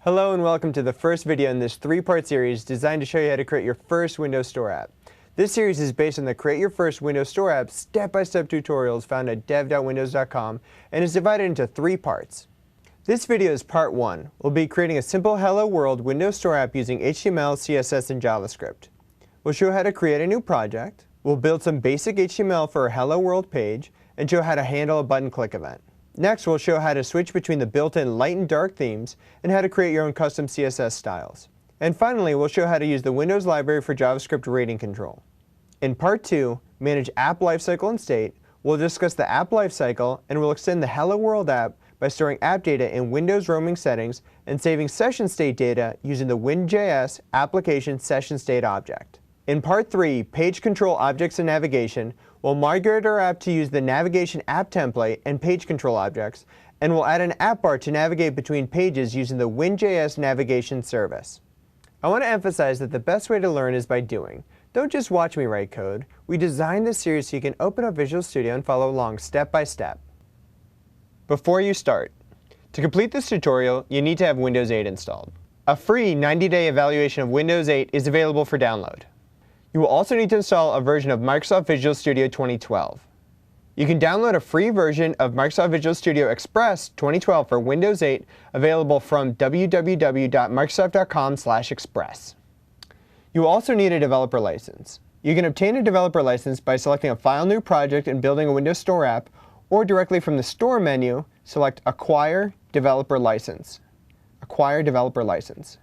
Hello and welcome to the first video in this three-part series designed to show you how to create your first Windows Store app. This series is based on the Create Your First Windows Store App step-by-step tutorials found at dev.windows.com and is divided into three parts. This video is part 1. We'll be creating a simple Hello World Windows Store app using HTML, CSS, and JavaScript. We'll show how to create a new project, we'll build some basic HTML for a Hello World page, and show how to handle a button click event. Next, we'll show how to switch between the built-in light and dark themes and how to create your own custom CSS styles. And finally, we'll show how to use the Windows library for JavaScript rating control. In part 2, Manage App Lifecycle and State, we'll discuss the app lifecycle and we'll extend the Hello World app by storing app data in Windows roaming settings and saving session state data using the Win.js application session state object. In part 3, Page Control Objects and Navigation, we'll migrate our app to use the navigation app template and page control objects, and we'll add an app bar to navigate between pages using the Win.js navigation service. I want to emphasize that the best way to learn is by doing. Don't just watch me write code. We designed this series so you can open up Visual Studio and follow along step by step. Before you start, to complete this tutorial, you need to have Windows 8 installed. A free 90-day evaluation of Windows 8 is available for download. You will also need to install a version of Microsoft Visual Studio 2012. You can download a free version of Microsoft Visual Studio Express 2012 for Windows 8 available from www.microsoft.com/express. You will also need a developer license. You can obtain a developer license by selecting a File New Project and building a Windows Store app, or directly from the Store menu, select Acquire Developer License. Acquire Developer License.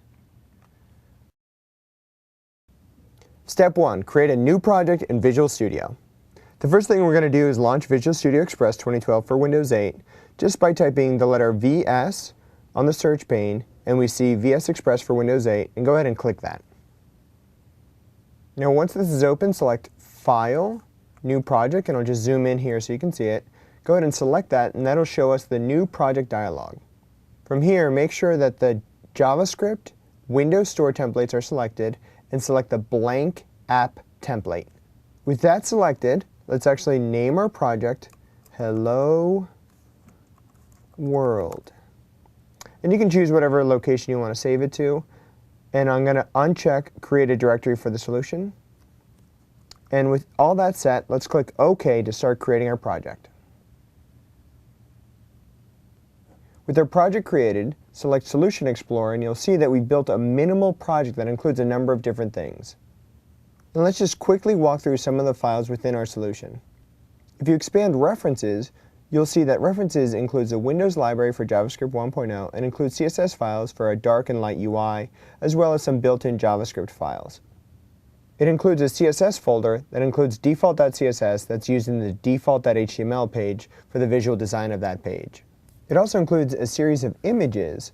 Step 1. Create a new project in Visual Studio. The first thing we're going to do is launch Visual Studio Express 2012 for Windows 8 just by typing the letter VS on the search pane, and we see VS Express for Windows 8, and go ahead and click that. Now once this is open, select File, New Project, and I'll just zoom in here so you can see it. Go ahead and select that, and that'll show us the New Project dialog. From here, make sure that the JavaScript Windows Store templates are selected, and select the blank app template. With that selected, let's actually name our project Hello World. And you can choose whatever location you want to save it to. And I'm going to uncheck Create a Directory for the solution. And with all that set, let's click OK to start creating our project. With our project created, select Solution Explorer, and you'll see that we built a minimal project that includes a number of different things. Now let's just quickly walk through some of the files within our solution. If you expand References, you'll see that References includes a Windows library for JavaScript 1.0 and includes CSS files for a dark and light UI, as well as some built-in JavaScript files. It includes a CSS folder that includes default.css that's used in the default.html page for the visual design of that page. It also includes a series of images,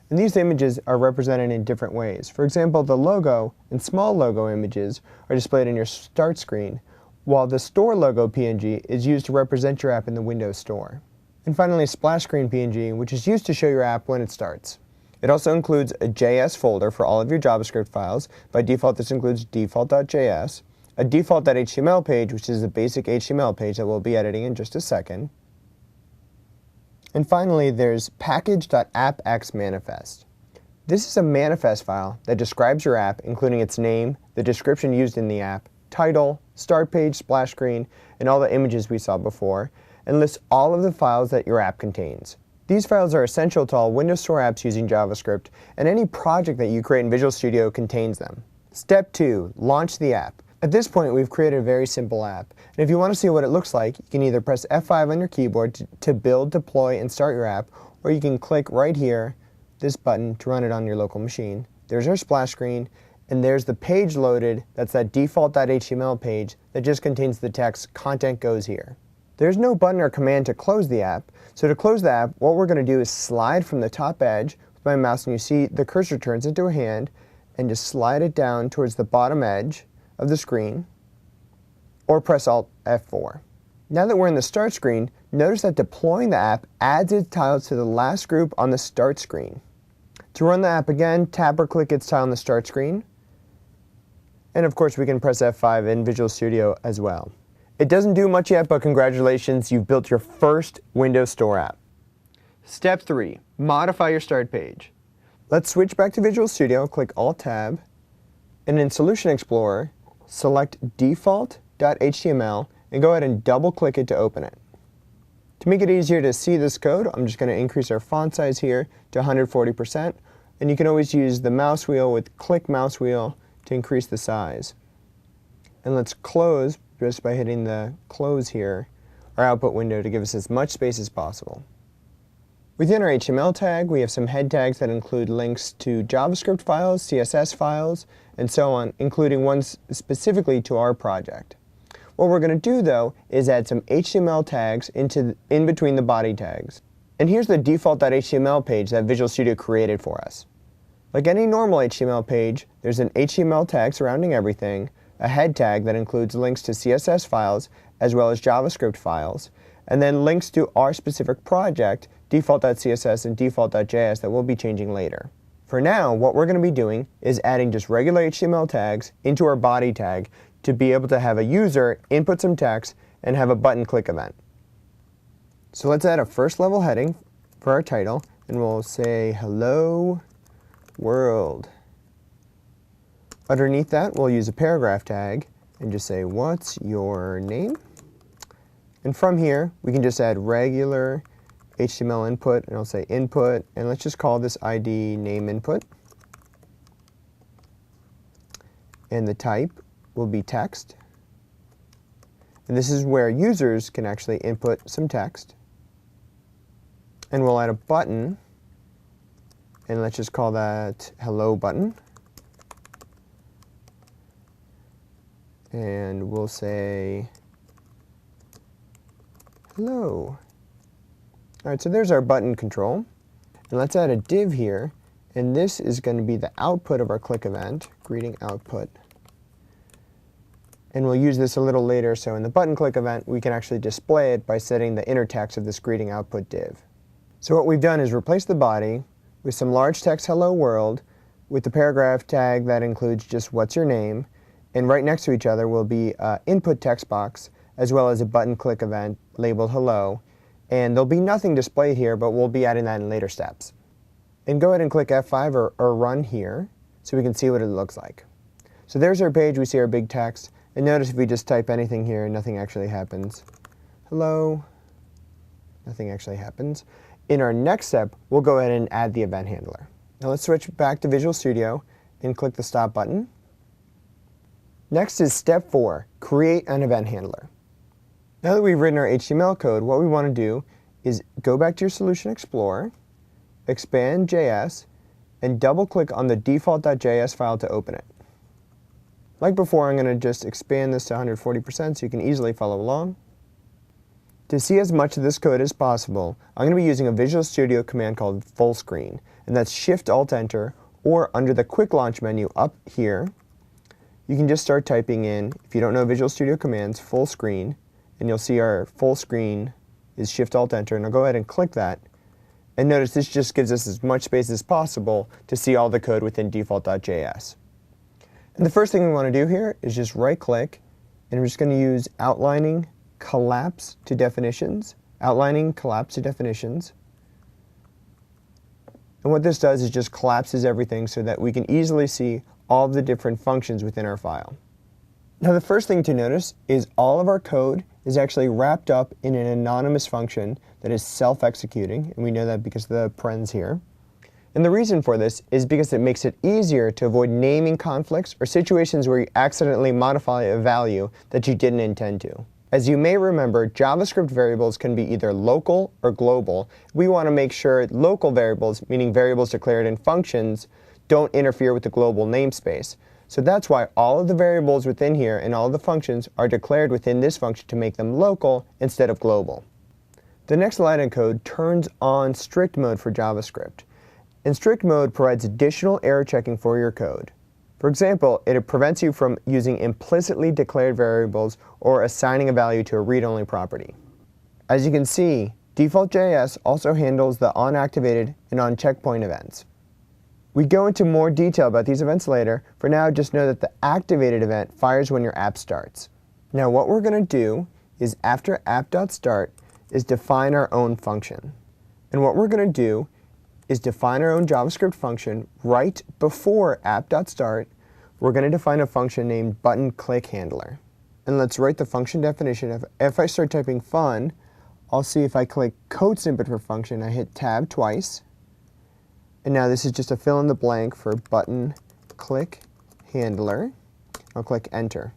and these images are represented in different ways. For example, the logo and small logo images are displayed in your start screen, while the store logo PNG is used to represent your app in the Windows Store. And finally, splash screen PNG, which is used to show your app when it starts. It also includes a JS folder for all of your JavaScript files. By default, this includes default.js, a default.html page, which is a basic HTML page that we'll be editing in just a second. And finally, there's package.appxmanifest. This is a manifest file that describes your app, including its name, the description used in the app, title, start page, splash screen, and all the images we saw before, and lists all of the files that your app contains. These files are essential to all Windows Store apps using JavaScript, and any project that you create in Visual Studio contains them. Step 2. Launch the app. At this point, we've created a very simple app, and if you want to see what it looks like, you can either press F5 on your keyboard to build, deploy, and start your app, or you can click right here, this button, to run it on your local machine. There's our splash screen, and there's the page loaded. That's that default.html page that just contains the text, content goes here. There's no button or command to close the app, so to close the app, what we're going to do is slide from the top edge with my mouse, and you see the cursor turns into a hand, and just slide it down towards the bottom edge of the screen, or press Alt F4. Now that we're in the start screen, notice that deploying the app adds its tiles to the last group on the start screen. To run the app again, tap or click its tile on the start screen, and of course we can press F5 in Visual Studio as well. It doesn't do much yet, but congratulations, you've built your first Windows Store app. Step 3. Modify your start page. Let's switch back to Visual Studio, click Alt-Tab, and in Solution Explorer, select default.html and go ahead and double-click it to open it. To make it easier to see this code, I'm just going to increase our font size here to 140%, and you can always use the mouse wheel with click mouse wheel to increase the size. And let's close, just by hitting the close here, our output window to give us as much space as possible. Within our HTML tag, we have some head tags that include links to JavaScript files, CSS files, and so on, including ones specifically to our project. What we're going to do, though, is add some HTML tags in between the body tags. And here's the default.html page that Visual Studio created for us. Like any normal HTML page, there's an HTML tag surrounding everything, a head tag that includes links to CSS files as well as JavaScript files, and then links to our specific project, default.css and default.js, that we'll be changing later. For now, what we're going to be doing is adding just regular HTML tags into our body tag to be able to have a user input some text and have a button click event. So let's add a first level heading for our title, and we'll say hello world. Underneath that, we'll use a paragraph tag and just say what's your name? And from here, we can just add regular HTML input, and I'll say input, and let's just call this ID name input. And the type will be text. And this is where users can actually input some text. And we'll add a button, and let's just call that hello button. And we'll say hello. All right, so there's our button control. And let's add a div here, and this is going to be the output of our click event, greeting output. And we'll use this a little later, so in the button click event, we can actually display it by setting the inner text of this greeting output div. So what we've done is replace the body with some large text hello world with the paragraph tag that includes just what's your name, and right next to each other will be an input text box as well as a button click event labeled hello, and there'll be nothing displayed here, but we'll be adding that in later steps. And go ahead and click F5 or run here so we can see what it looks like. So there's our page, we see our big text. And notice if we just type anything here, nothing actually happens. Hello, nothing actually happens. In our next step, we'll go ahead and add the event handler. Now let's switch back to Visual Studio and click the Stop button. Next is step 4, create an event handler. Now that we've written our HTML code, what we want to do is go back to your Solution Explorer, expand JS, and double-click on the default.js file to open it. Like before, I'm going to just expand this to 140% so you can easily follow along. To see as much of this code as possible, I'm going to be using a Visual Studio command called full screen, and that's Shift-Alt-Enter, or under the Quick Launch menu up here, you can just start typing in, if you don't know Visual Studio commands, full screen, and you'll see our full screen is Shift-Alt-Enter, and I'll go ahead and click that. And notice this just gives us as much space as possible to see all the code within default.js. And the first thing we want to do here is just right-click, and we're just going to use outlining collapse to definitions. Outlining collapse to definitions. And what this does is just collapses everything so that we can easily see all of the different functions within our file. Now the first thing to notice is all of our code is actually wrapped up in an anonymous function that is self-executing, and we know that because of the parens here. And the reason for this is because it makes it easier to avoid naming conflicts or situations where you accidentally modify a value that you didn't intend to. As you may remember, JavaScript variables can be either local or global. We want to make sure local variables, meaning variables declared in functions, don't interfere with the global namespace. So that's why all of the variables within here and all of the functions are declared within this function to make them local instead of global. The next line of code turns on strict mode for JavaScript. And strict mode provides additional error checking for your code. For example, it prevents you from using implicitly declared variables or assigning a value to a read-only property. As you can see, default.js also handles the onActivated and onCheckpoint events. We go into more detail about these events later. For now, just know that the activated event fires when your app starts. Now what we're going to do is after app.start is define our own function. And what we're going to do is define our own JavaScript function right before app.start. We're going to define a function named button click handler. And let's write the function definition. If I start typing fun, I'll see if I click code snippet for function, I hit tab twice. And now this is just a fill in the blank for button click handler. I'll click enter.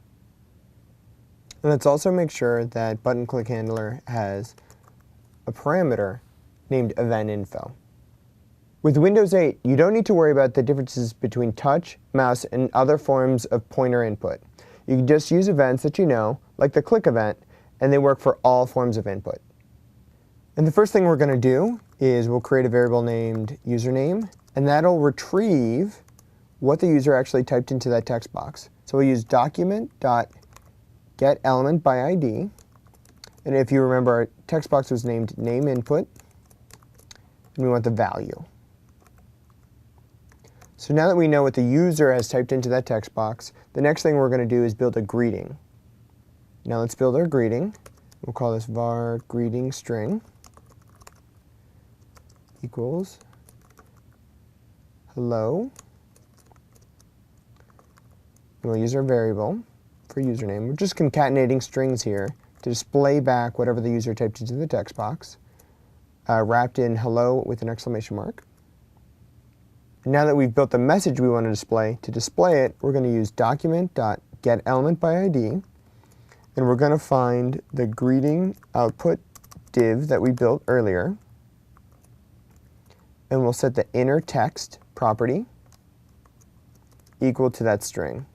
And let's also make sure that button click handler has a parameter named event info. With Windows 8, you don't need to worry about the differences between touch, mouse, and other forms of pointer input. You can just use events that you know, like the click event, and they work for all forms of input. And the first thing we're going to do is we'll create a variable named username, and that'll retrieve what the user actually typed into that text box. So we'll use document.getElementById, and if you remember, our text box was named name input, and we want the value. So now that we know what the user has typed into that text box, the next thing we're going to do is build a greeting. Now let's build our greeting. We'll call this var greeting string equals hello. And we'll use our variable for username. We're just concatenating strings here to display back whatever the user typed into the text box, wrapped in hello with an exclamation mark. Now that we've built the message we want to display it, we're going to use document.getElementById, and we're going to find the greeting output div that we built earlier, and we'll set the inner text property equal to that string.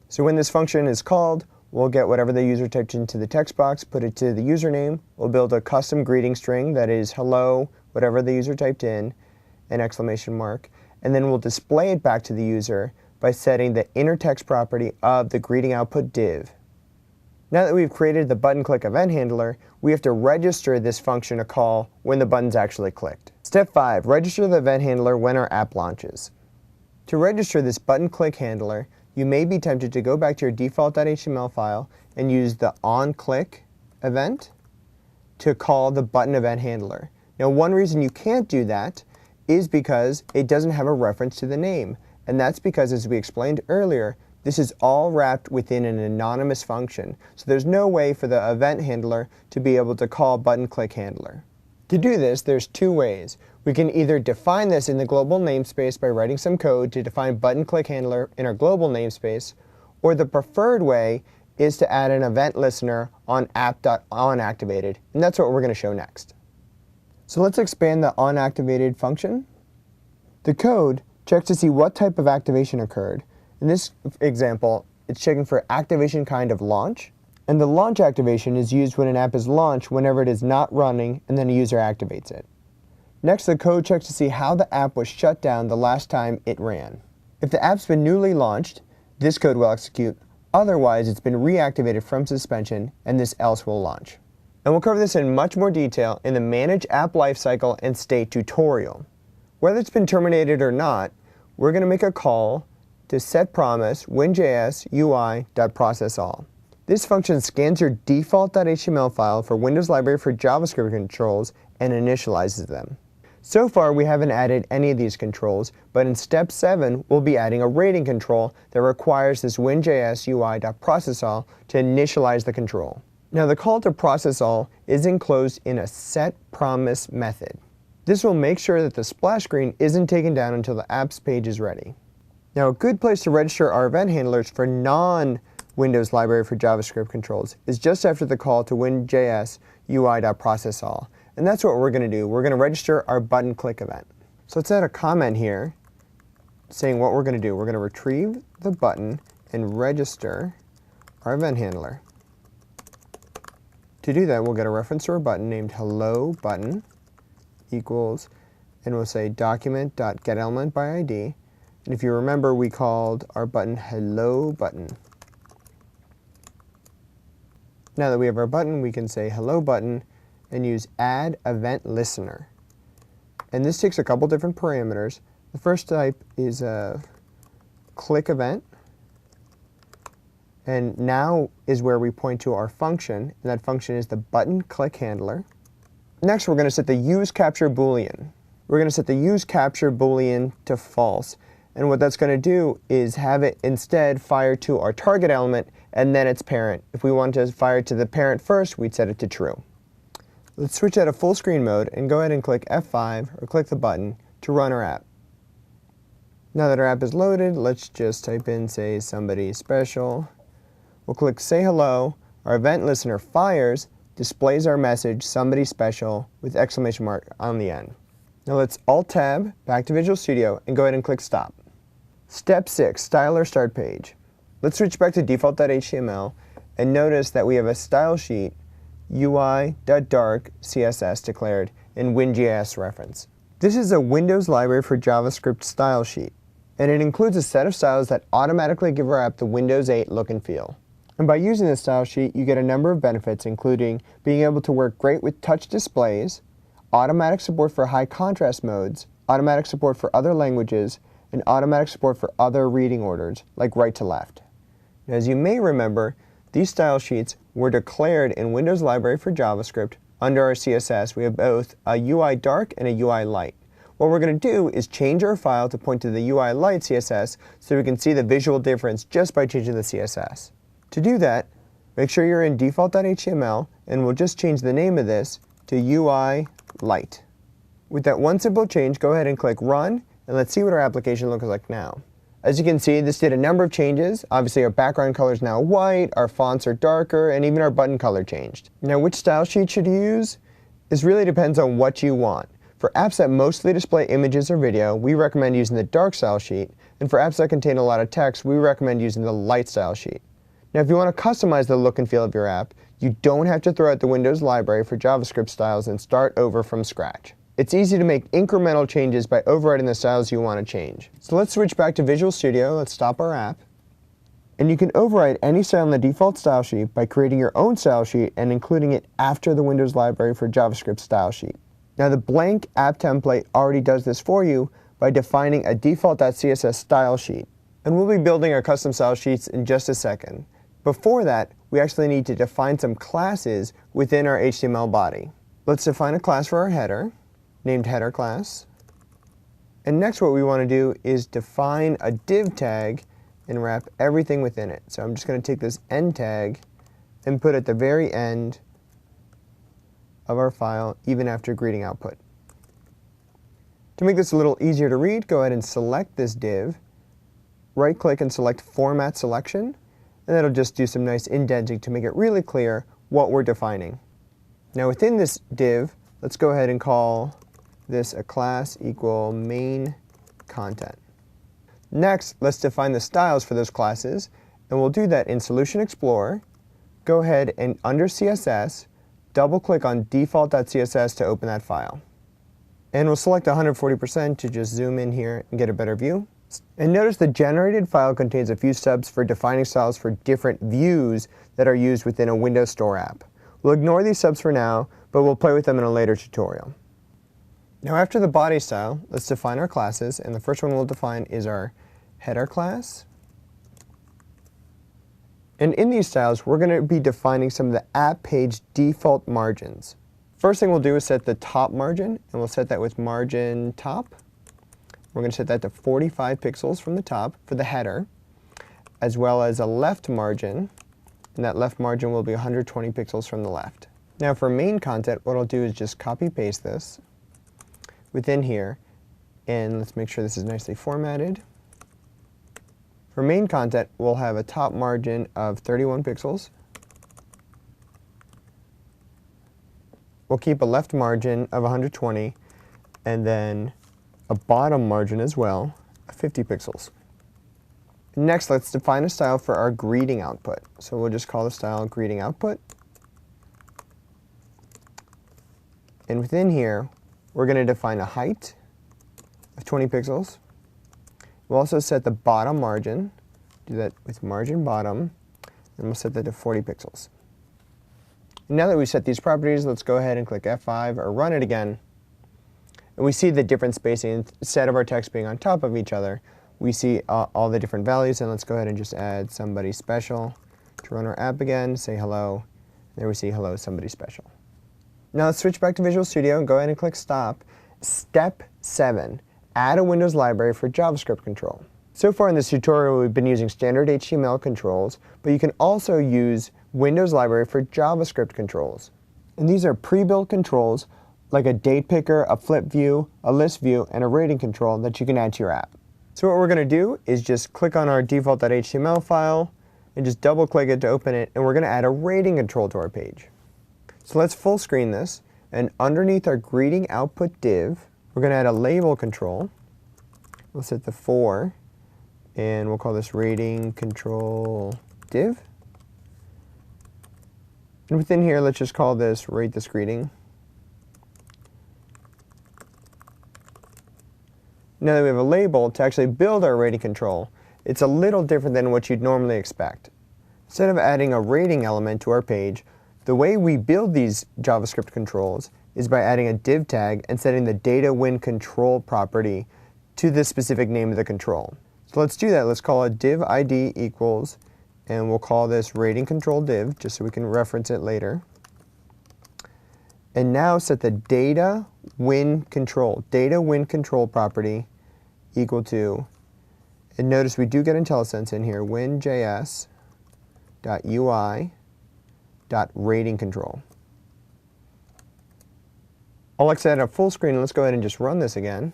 So when this function is called, we'll get whatever the user typed into the text box, put it to the username. We'll build a custom greeting string that is hello, whatever the user typed in, an exclamation mark, and then we'll display it back to the user by setting the inner text property of the greeting output div. Now that we've created the button click event handler, we have to register this function a call when the button's actually clicked. Step 5, register the event handler when our app launches. To register this button click handler, you may be tempted to go back to your default.html file and use the onClick event to call the button event handler. Now, one reason you can't do that is because it doesn't have a reference to the name. And that's because, as we explained earlier, this is all wrapped within an anonymous function. So there's no way for the event handler to be able to call button click handler. To do this, there's two ways. We can either define this in the global namespace by writing some code to define button click handler in our global namespace, or the preferred way is to add an event listener on app.onActivated, and that's what we're going to show next. So let's expand the onActivated function. The code checks to see what type of activation occurred. In this example, it's checking for activation kind of launch, and the launch activation is used when an app is launched whenever it is not running and then a user activates it. Next, the code checks to see how the app was shut down the last time it ran. If the app's been newly launched, this code will execute. Otherwise, it's been reactivated from suspension, and this else will launch. And we'll cover this in much more detail in the Manage App Lifecycle and State tutorial. Whether it's been terminated or not, we're going to make a call to setPromise WinJS UI.processAll. This function scans your default.html file for Windows Library for JavaScript controls and initializes them. So far, we haven't added any of these controls, but in step 7, we'll be adding a rating control that requires this WinJS UI.processAll to initialize the control. Now, the call to processAll is enclosed in a setPromise method. This will make sure that the splash screen isn't taken down until the apps page is ready. Now, a good place to register our event handlers for non-Windows Library for JavaScript controls is just after the call to WinJS UI.processAll. And that's what we're going to do. We're going to register our button click event. So let's add a comment here saying what we're going to do. We're going to retrieve the button and register our event handler. To do that, we'll get a reference to our button named hello button equals, and we'll say document.getElementById. And if you remember, we called our button hello button. Now that we have our button, we can say hello button and use add event listener. And this takes a couple different parameters. The first type is a click event. And now is where we point to our function, and that function is the button click handler. Next, we're going to set the useCaptureBoolean. We're going to set the useCaptureBoolean to false. And what that's going to do is have it instead fire to our target element and then its parent. If we want to fire to the parent first, we'd set it to true. Let's switch out of full screen mode and go ahead and click F5 or click the button to run our app. Now that our app is loaded, let's just type in, say, somebody special. We'll click say hello. Our event listener fires, displays our message, somebody special, with exclamation mark on the end. Now let's Alt-Tab, back to Visual Studio, and go ahead and click Stop. Step 6, Style or Start Page. Let's switch back to default.html and notice that we have a style sheet UI.dark CSS declared in WinJS reference. This is a Windows library for JavaScript style sheet, and it includes a set of styles that automatically give our app the Windows 8 look and feel. And by using this style sheet, you get a number of benefits, including being able to work great with touch displays, automatic support for high contrast modes, automatic support for other languages, and automatic support for other reading orders, like right to left. As you may remember, these style sheets were declared in Windows Library for JavaScript. Under our CSS, we have both a UI dark and a UI light. What we're going to do is change our file to point to the UI light CSS so we can see the visual difference just by changing the CSS. To do that, make sure you're in default.html, and we'll just change the name of this to UI light. With that one simple change, go ahead and click Run, and let's see what our application looks like now. As you can see, this did a number of changes. Obviously, our background color is now white, our fonts are darker, and even our button color changed. Now, which style sheet should you use? This really depends on what you want. For apps that mostly display images or video, we recommend using the dark style sheet, and for apps that contain a lot of text, we recommend using the light style sheet. Now, if you want to customize the look and feel of your app, you don't have to throw out the Windows library for JavaScript styles and start over from scratch. It's easy to make incremental changes by overriding the styles you want to change. So let's switch back to Visual Studio. Let's stop our app. And you can override any style in the default style sheet by creating your own style sheet and including it after the Windows library for JavaScript style sheet. Now, the blank app template already does this for you by defining a default.css style sheet. And we'll be building our custom style sheets in just a second. Before that, we actually need to define some classes within our HTML body. Let's define a class for our header, named header class. And next what we want to do is define a div tag and wrap everything within it. So I'm just going to take this end tag and put it at the very end of our file, even after greeting output. To make this a little easier to read, go ahead and select this div, right-click and select Format Selection, and that'll just do some nice indenting to make it really clear what we're defining. Now within this div, let's go ahead and call this a class equal main content. Next, let's define the styles for those classes, and we'll do that in Solution Explorer. Go ahead and under CSS, double-click on default.css to open that file. And we'll select 140% to just zoom in here and get a better view. And notice the generated file contains a few stubs for defining styles for different views that are used within a Windows Store app. We'll ignore these stubs for now, but we'll play with them in a later tutorial. Now after the body style, let's define our classes, and the first one we'll define is our header class. And in these styles, we're going to be defining some of the app page default margins. First thing we'll do is set the top margin, and we'll set that with margin top. We're going to set that to 45 pixels from the top for the header, as well as a left margin, and that left margin will be 120 pixels from the left. Now for main content, what I'll do is just copy-paste this within here, and let's make sure this is nicely formatted. For main content, we'll have a top margin of 31 pixels. We'll keep a left margin of 120, and then a bottom margin as well of 50 pixels. Next, let's define a style for our greeting output. So we'll just call the style greeting output. And within here, we're going to define a height of 20 pixels. We'll also set the bottom margin, do that with margin bottom, and we'll set that to 40 pixels. Now that we've set these properties, let's go ahead and click F5 or run it again. And we see the different spacing. Instead of our text being on top of each other, we see all the different values, and let's go ahead and just add somebody special to run our app again, say hello. There we see hello, somebody special. Now let's switch back to Visual Studio and go ahead and click Stop. Step 7. Add a Windows library for JavaScript control. So far in this tutorial we've been using standard HTML controls, but you can also use Windows library for JavaScript controls. And these are pre-built controls like a date picker, a flip view, a list view, and a rating control that you can add to your app. So what we're going to do is just click on our default.html file and just double click it to open it, and we're going to add a rating control to our page. So let's full screen this, and underneath our greeting output div, we're going to add a label control. We'll set the 4, and we'll call this rating control div. And within here, let's just call this rate this greeting. Now that we have a label to actually build our rating control, it's a little different than what you'd normally expect. Instead of adding a rating element to our page, the way we build these JavaScript controls is by adding a div tag and setting the data when control property to the specific name of the control. So let's do that. Let's call it div ID equals, and we'll call this rating control div just so we can reference it later. And now set the data when control property equal to, and notice we do get IntelliSense in here, winjs.ui.rating control. I'll exit a full screen, and let's go ahead and just run this again.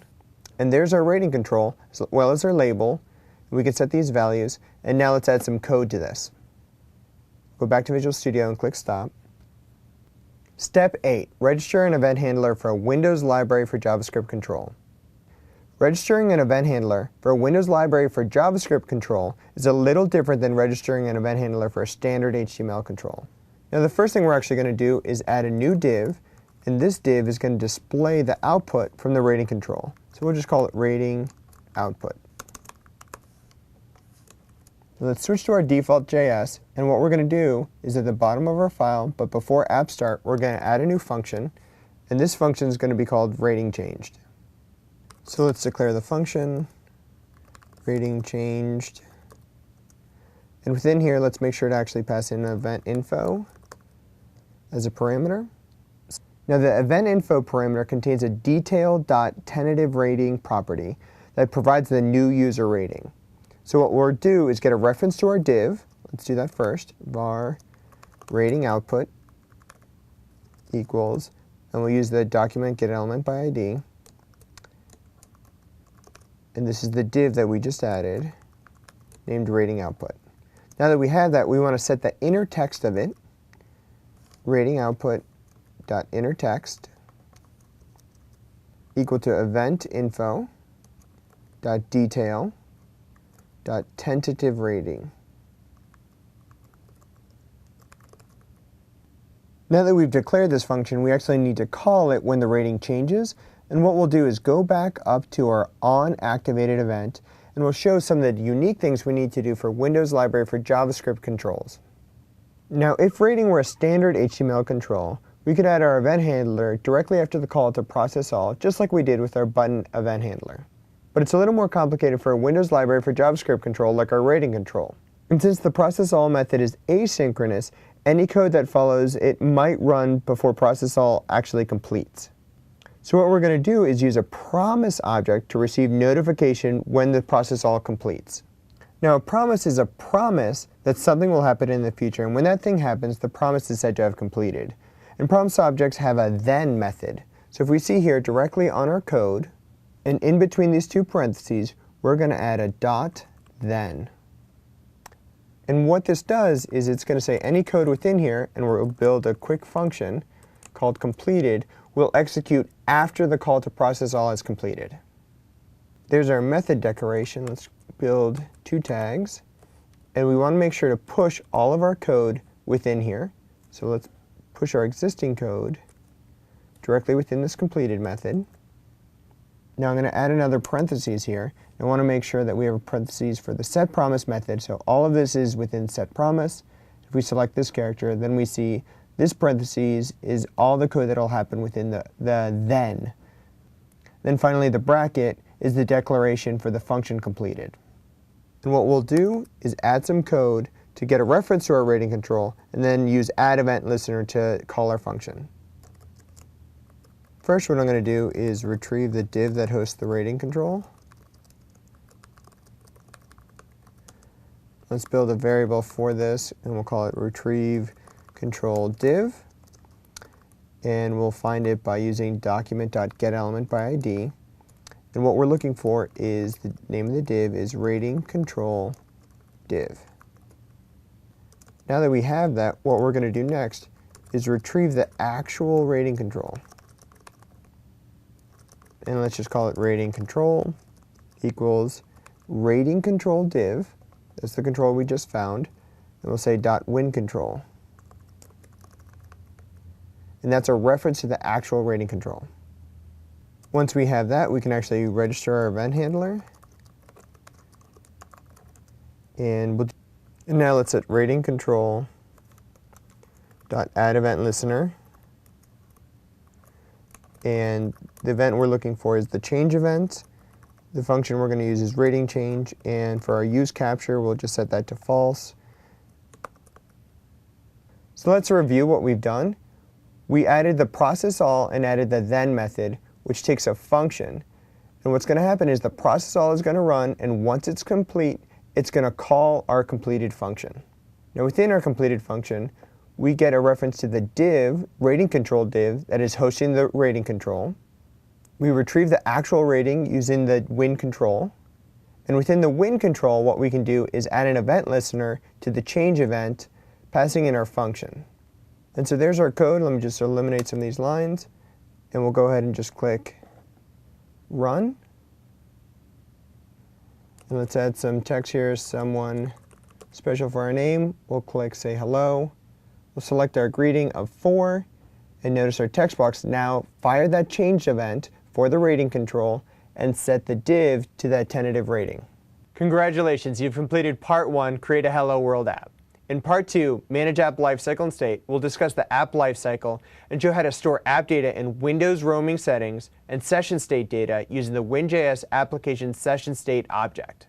And there's our rating control, as well as our label. We can set these values, and now let's add some code to this. Go back to Visual Studio and click Stop. Step 8. Register an event handler for a Windows library for JavaScript control. Registering an event handler for a Windows library for JavaScript control is a little different than registering an event handler for a standard HTML control. Now the first thing we're actually going to do is add a new div, and this div is going to display the output from the rating control. So we'll just call it rating output. So let's switch to our default JS, and what we're going to do is at the bottom of our file, but before app start, we're going to add a new function, and this function is going to be called rating changed. So let's declare the function rating changed, and within here let's make sure to actually pass in event info as a parameter. Now the event info parameter contains a detail.tentative rating property that provides the new user rating. So what we'll do is get a reference to our div. Let's do that first. Var rating output equals, and we'll use the document get element by ID. And this is the div that we just added, named rating output. Now that we have that, we want to set the inner text of it, rating output dot inner text equal to event info dot detail dot tentative rating. Now that we've declared this function, we actually need to call it when the rating changes, and what we'll do is go back up to our onActivated event, and we'll show some of the unique things we need to do for Windows library for JavaScript controls. Now if rating were a standard HTML control, we could add our event handler directly after the call to process all, just like we did with our button event handler. But it's a little more complicated for a Windows library for JavaScript control like our rating control. And since the process all method is asynchronous, any code that follows it might run before process all actually completes. So what we're going to do is use a promise object to receive notification when the process all completes. Now a promise is a promise that something will happen in the future, and when that thing happens, the promise is said to have completed. And promise objects have a then method. So if we see here directly on our code, and in between these two parentheses, we're going to add a dot then. And what this does is it's going to say any code within here, and we'll build a quick function called completed, will execute after the call to process all is completed. There's our method declaration. Let's build two tags, and we want to make sure to push all of our code within here. So let's push our existing code directly within this completed method. Now I'm going to add another parentheses here. I want to make sure that we have a parentheses for the setPromise method, so all of this is within setPromise. If we select this character, then we see this parentheses is all the code that will happen within the then. Then finally the bracket is the declaration for the function completed. And what we'll do is add some code to get a reference to our rating control, and then use add event listener to call our function. First, what I'm going to do is retrieve the div that hosts the rating control. Let's build a variable for this, and we'll call it retrieve control div. And we'll find it by using document.getElementById. And what we're looking for is the name of the div is rating control div. Now that we have that, what we're going to do next is retrieve the actual rating control. And let's just call it rating control equals rating control div. That's the control we just found. And we'll say .win control. And that's a reference to the actual rating control. Once we have that, we can actually register our event handler. And now let's set rating control .add event listener. And the event we're looking for is the change event. The function we're going to use is rating change, and for our use capture, we'll just set that to false. So let's review what we've done. We added the process all and added the then method, which takes a function. And what's going to happen is the process all is going to run, and once it's complete, it's going to call our completed function. Now within our completed function, we get a reference to the div, rating control div, that is hosting the rating control. We retrieve the actual rating using the win control. And within the win control, what we can do is add an event listener to the change event, passing in our function. And so there's our code. Let me just eliminate some of these lines. And we'll go ahead and just click run. And let's add some text here, someone special for our name. We'll click say hello. We'll select our greeting of 4, and notice our text box now fire that change event for the rating control and set the div to that tentative rating. Congratulations, you've completed part 1, Create a Hello World app. In part 2, Manage App Lifecycle and State, we'll discuss the app lifecycle and show how to store app data in Windows roaming settings and session state data using the Win.js application session state object.